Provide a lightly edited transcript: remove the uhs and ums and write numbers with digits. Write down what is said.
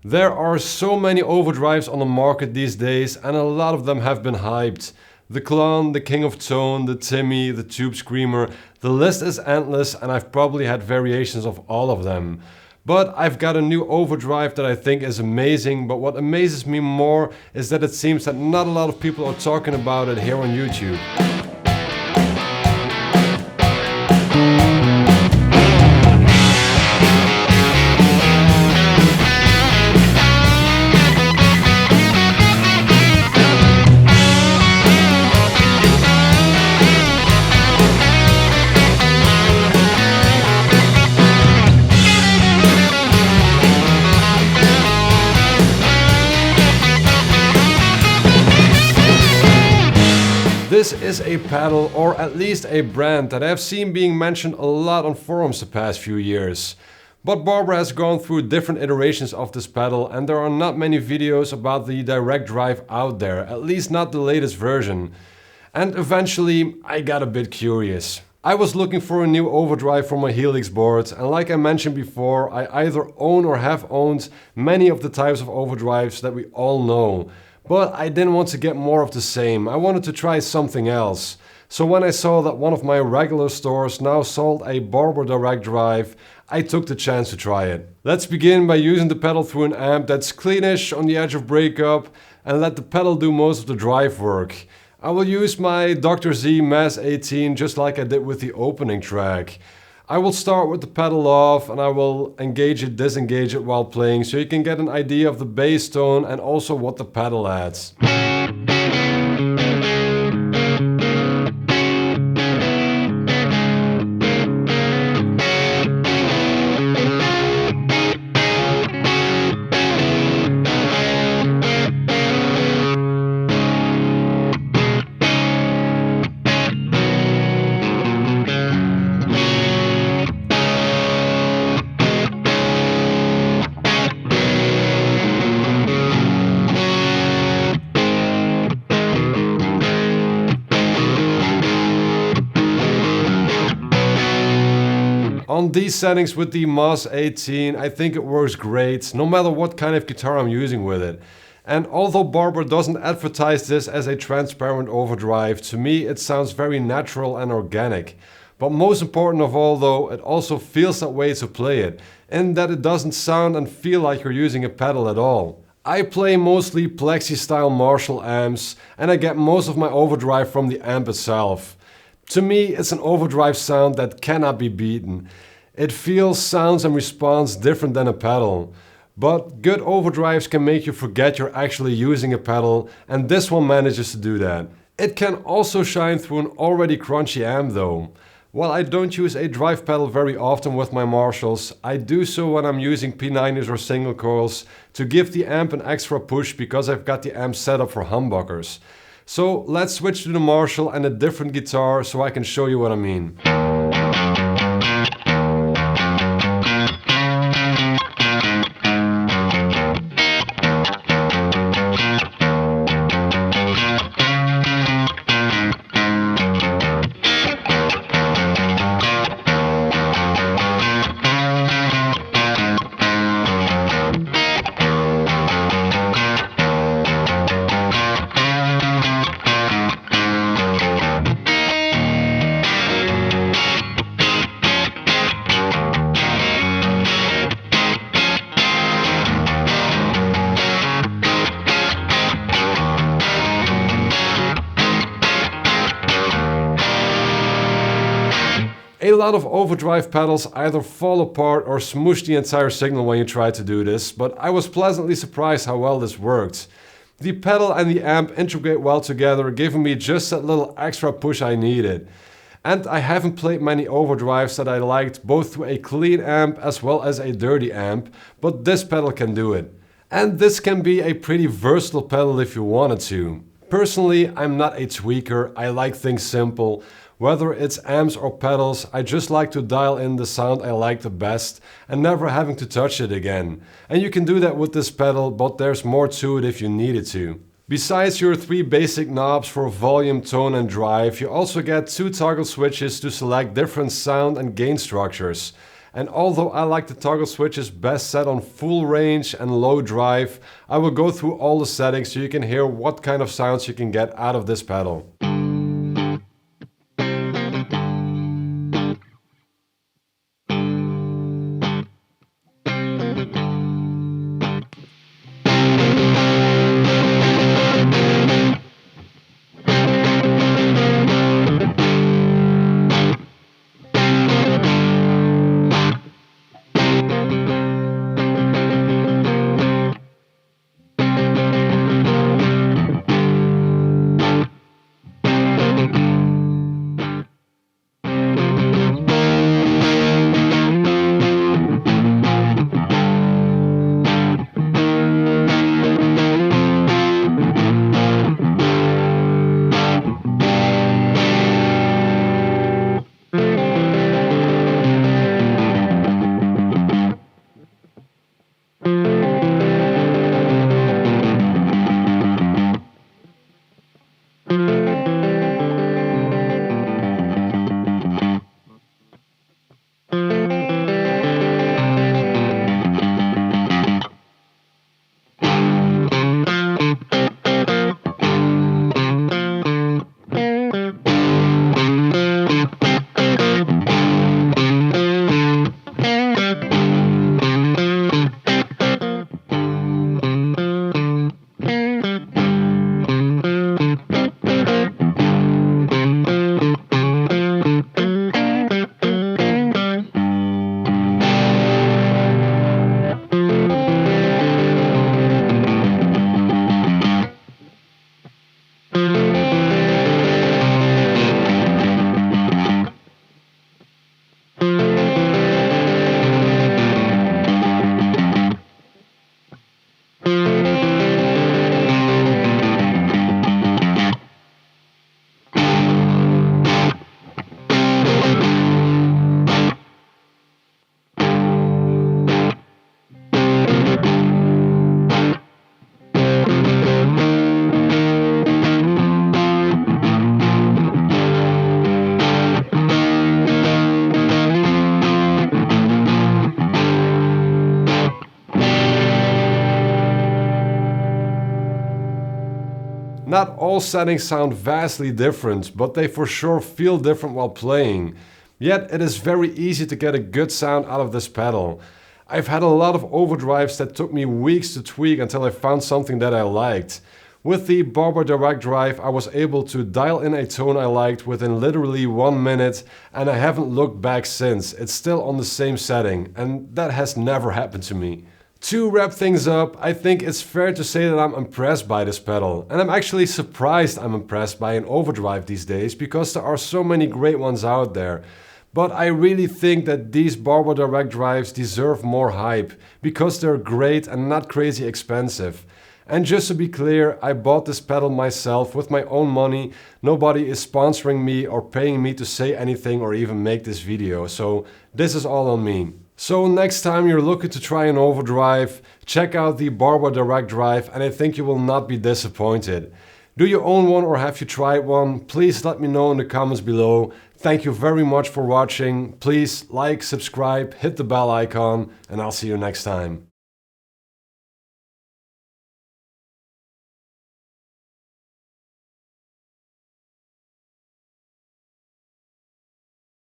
There are so many overdrives on the market these days, and a lot of them have been hyped. The Klon, the King of Tone, the Timmy, the Tubescreamer, the list is endless and I've probably had variations of all of them. But I've got a new overdrive that I think is amazing, but what amazes me more is that it seems that not a lot of people are talking about it here on YouTube. This is a pedal, or at least a brand, that I've seen being mentioned a lot on forums the past few years. But Barber has gone through different iterations of this pedal and there are not many videos about the direct drive out there, at least not the latest version. And eventually I got a bit curious. I was looking for a new overdrive for my Helix board, and like I mentioned before, I either own or have owned many of the types of overdrives that we all know. But I didn't want to get more of the same, I wanted to try something else. So when I saw that one of my regular stores now sold a Barber direct drive, I took the chance to try it. Let's begin by using the pedal through an amp that's cleanish, on the edge of breakup, and let the pedal do most of the drive work. I will use my Dr. Z Mass 18 just like I did with the opening track. I will start with the pedal off and I will engage it, disengage it while playing so you can get an idea of the bass tone and also what the pedal adds. On these settings with the Mass 18, I think it works great, no matter what kind of guitar I'm using with it. And although Barber doesn't advertise this as a transparent overdrive, to me it sounds very natural and organic. But most important of all though, it also feels that way to play it, in that it doesn't sound and feel like you're using a pedal at all. I play mostly Plexi style Marshall amps, and I get most of my overdrive from the amp itself. To me, it's an overdrive sound that cannot be beaten. It feels, sounds and responds different than a pedal. But good overdrives can make you forget you're actually using a pedal, and this one manages to do that. It can also shine through an already crunchy amp though. While I don't use a drive pedal very often with my Marshalls, I do so when I'm using P90s or single coils to give the amp an extra push because I've got the amp set up for humbuckers. So let's switch to the Marshall and a different guitar so I can show you what I mean. A lot of overdrive pedals either fall apart or smoosh the entire signal when you try to do this, but I was pleasantly surprised how well this worked. The pedal and the amp integrate well together, giving me just that little extra push I needed. And I haven't played many overdrives that I liked both through a clean amp as well as a dirty amp, but this pedal can do it. And this can be a pretty versatile pedal if you wanted to. Personally, I'm not a tweaker, I like things simple. Whether it's amps or pedals, I just like to dial in the sound I like the best and never having to touch it again. And you can do that with this pedal, but there's more to it if you needed to. Besides your 3 basic knobs for volume, tone and drive, you also get 2 toggle switches to select different sound and gain structures. And although I like the toggle switches best set on full range and low drive, I will go through all the settings so you can hear what kind of sounds you can get out of this pedal. Not all settings sound vastly different, but they for sure feel different while playing. Yet it is very easy to get a good sound out of this pedal. I've had a lot of overdrives that took me weeks to tweak until I found something that I liked. With the Barber Direct Drive, I was able to dial in a tone I liked within literally 1 minute, and I haven't looked back since. It's still on the same setting, and that has never happened to me. To wrap things up, I think it's fair to say that I'm impressed by this pedal, and I'm actually surprised I'm impressed by an overdrive these days because there are so many great ones out there. But I really think that these Barber Direct Drives deserve more hype because they're great and not crazy expensive. And just to be clear, I bought this pedal myself with my own money. Nobody is sponsoring me or paying me to say anything or even make this video, so this is all on me. So next time you're looking to try an overdrive, check out the Barber Direct Drive and I think you will not be disappointed. Do you own one or have you tried one? Please let me know in the comments below. Thank you very much for watching. Please like, subscribe, hit the bell icon, and I'll see you next time.